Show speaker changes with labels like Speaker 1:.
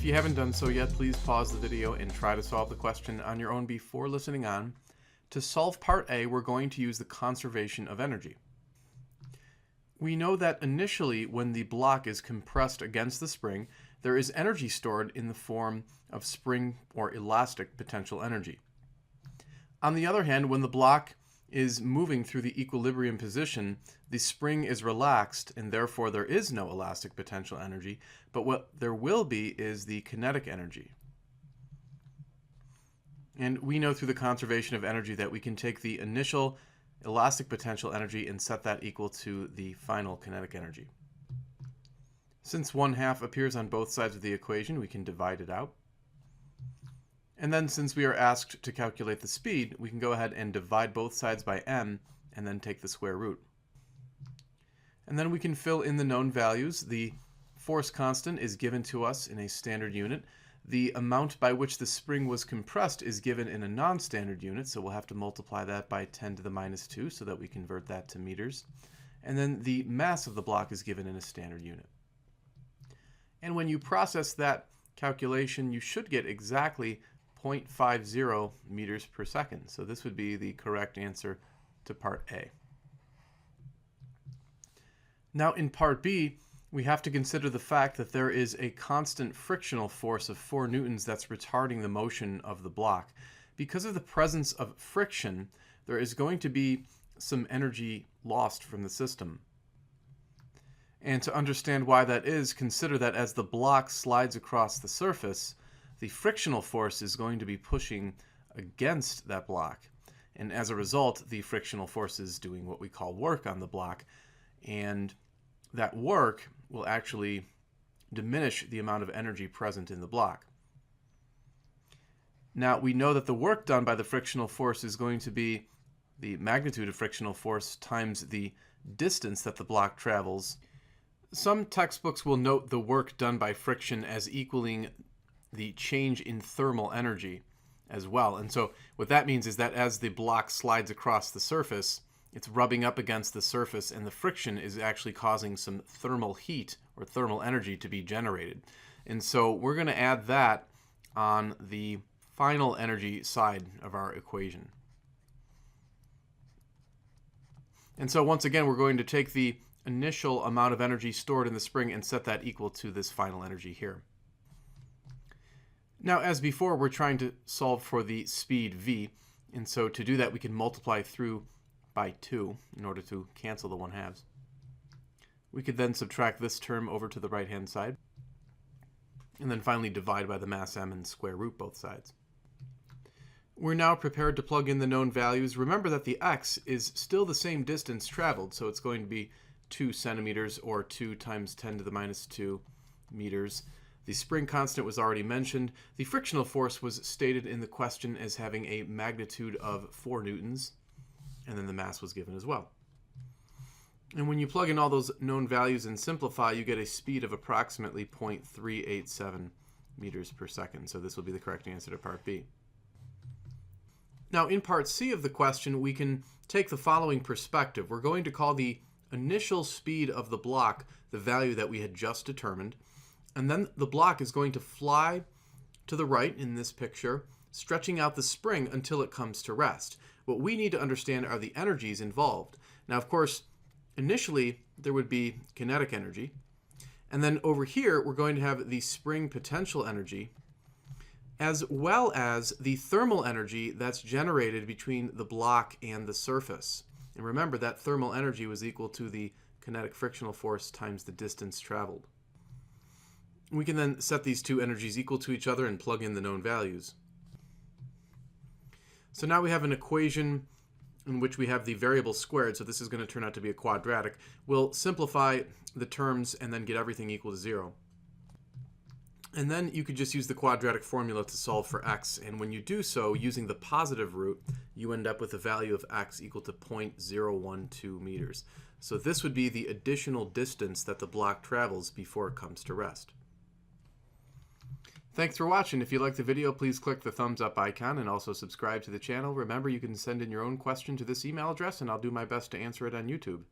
Speaker 1: If you haven't done so yet, please pause the video and try to solve the question on your own before listening on. To solve part A, we're going to use the conservation of energy. We know that initially, when the block is compressed against the spring, there is energy stored in the form of spring or elastic potential energy. On the other hand, when the block is moving through the equilibrium position, the spring is relaxed and therefore there is no elastic potential energy, but what there will be is the kinetic energy. And we know through the conservation of energy that we can take the initial elastic potential energy and set that equal to the final kinetic energy. Since 1/2 appears on both sides of the equation, we can divide it out. And then since we are asked to calculate the speed, we can go ahead and divide both sides by m and then take the square root. And then we can fill in the known values. The force constant is given to us in a standard unit. The amount by which the spring was compressed is given in a non-standard unit, so we'll have to multiply that by 10 to the minus 2 so that we convert that to meters. And then the mass of the block is given in a standard unit. And when you process that calculation, you should get exactly 0.50 meters per second. So this would be the correct answer to part A. Now in part B, we have to consider the fact that there is a constant frictional force of 4 newtons that's retarding the motion of the block. Because of the presence of friction, there is going to be some energy lost from the system. And to understand why that is, consider that as the block slides across the surface, the frictional force is going to be pushing against that block. And as a result, the frictional force is doing what we call work on the block. And that work will actually diminish the amount of energy present in the block. Now, we know that the work done by the frictional force is going to be the magnitude of frictional force times the distance that the block travels. Some textbooks will note the work done by friction as equaling the change in thermal energy as well. And so what that means is that as the block slides across the surface, it's rubbing up against the surface, and the friction is actually causing some thermal heat or thermal energy to be generated. And so we're going to add that on the final energy side of our equation. And so once again, we're going to take the initial amount of energy stored in the spring and set that equal to this final energy here. Now, as before, we're trying to solve for the speed v, and so to do that, we can multiply through by 2 in order to cancel the 1/2. We could then subtract this term over to the right-hand side, and then finally divide by the mass m and square root both sides. We're now prepared to plug in the known values. Remember that the x is still the same distance traveled, so it's going to be 2 centimeters, or 2 times 10 to the minus 2 meters. The spring constant was already mentioned. The frictional force was stated in the question as having a magnitude of 4 newtons, and then the mass was given as well. And when you plug in all those known values and simplify, you get a speed of approximately 0.387 meters per second. So this will be the correct answer to part B. Now in part C of the question, we can take the following perspective. We're going to call the initial speed of the block the value that we had just determined, and then the block is going to fly to the right in this picture, stretching out the spring until it comes to rest. What we need to understand are the energies involved. Now, of course, initially there would be kinetic energy, and then over here we're going to have the spring potential energy, as well as the thermal energy that's generated between the block and the surface. And remember that thermal energy was equal to the kinetic frictional force times the distance traveled. We can then set these two energies equal to each other and plug in the known values. So now we have an equation in which we have the variable squared, so this is going to turn out to be a quadratic. We'll simplify the terms and then get everything equal to 0. And then you could just use the quadratic formula to solve for x, and when you do so using the positive root, you end up with a value of x equal to 0.012 meters. So this would be the additional distance that the block travels before it comes to rest. Thanks for watching. If you liked the video, please click the thumbs up icon and also subscribe to the channel. Remember, you can send in your own question to this email address and I'll do my best to answer it on YouTube.